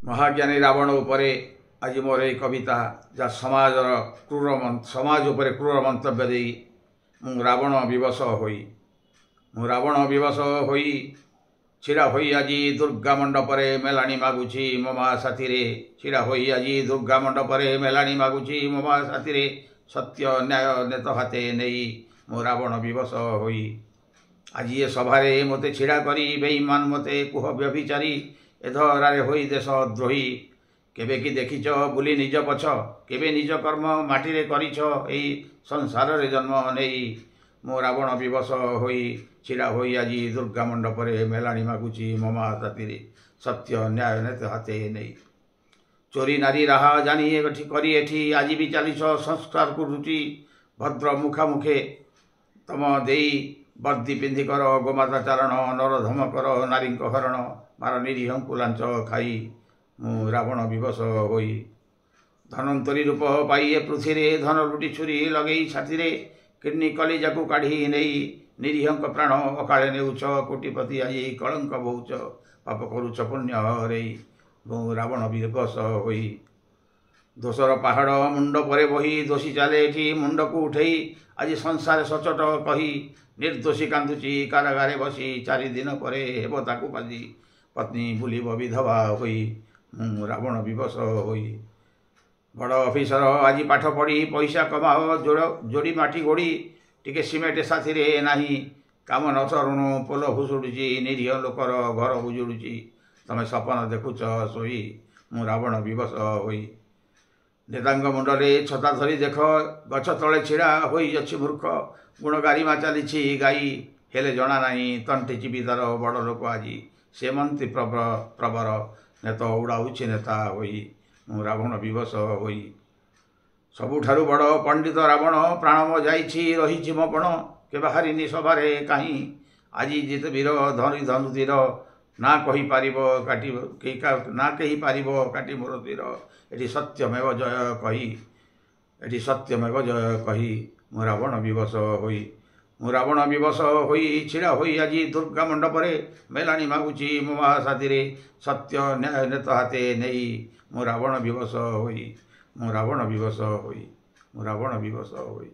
महाज्ञानी रावण उपरे आज मोर एक कविता जा समाज उपरे क्रूर मंतव्य दे मु रावण विवश होई छिड़ा होई आज दुर्गा मंडपरे मेलाणी मागुची मो माँ साथी रे छिड़ा होई आज दुर्गा मंडपरे मेलाणी मागुची मो माँ साथी रे सत्य न्याय नेत हाथे नहीं मो रावण विवश होई आज ये सभारे मते छिड़ा करी बेईमान मते कुह व्यभिचारी ए धरारे होई देश द्रोही केबे कि देखिछ बुली निज पछ केबे निज कर्म माटी रे करिछ एई संसार रे जन्म नेई मो रावण विवश होई छिड़ा होई आज दुर्गा मंडपरे मेलाणी मागुची मो माँ साथी रे सत्य न्याय नेत हाथे नहीं चोरी नारी राहा जानी एठी करी एठी आज भी चलिछ संस्कार को रुचि भद्र मुखामुखे तम देई वर्दी पिंधि कर गोमाता चारण नरधम कर नारी हरण मार निरीह लांच खाई मु रावण विवश होई धनवंतरी रूप पाई पृथ्वी रे धन लुटी छुरी लगे छाती रे किडनी कलिजा को काढ़ी नहीं निरीह प्राण अकाले नेउछ कोटिपति आज कलंक बहुच पाप करुच पुण्य हरे मु रावण विवश होई दोषर पहाड़ मुंड परे बही दोषी चले एठी मुंड को उठे आज संसार सचट कही निर्दोषी कांदुची कारागारे बसी 4 दिन परे हेब ताकू पाजी पत्नी बुलिब विधवा होई मु रावण विवश होई बड़ ऑफिसर आज पाठ पढ़ी पैसा कमाओ जोड़ी माटी गोड़ी टिके सिमेंट साथी रे नाही काम न चरुणु पोल भुसुड़ुची निरीह लोकर घर उजुड़ुची तमे सपन देखुच सोई मु रावण विवश होई नेतांग मुंडरे छता धरी देख गछ तले छिड़ा होई अछि मूर्ख गुण गारिमा चली गाई हेले जना नहीं तंटी जीवितार बड़ लोक आज से मंत्री प्रबर नेत उड़ाऊँच नेता होई मु रावण विवश होई सबुठारु बड़ पंडित रावण प्राणम जाइछि रही मो पण के बाहरिनी सभारे कहीं आज जिते वीर धरी धनुतीर ना कही पारिब काटी ना कही पारिब काटी मोर तीर एटी सत्यमेव जय कही मु रावण विवश होई मु रावण विवश होई छिड़ा होई आज दुर्गा मंडपरे मेलाणी मागुची मो माँ साथी रे सत्य न्याय नेत हाथे नहीं मु रावण विवश होई मु रावण विवश होई मु रावण विवश होई।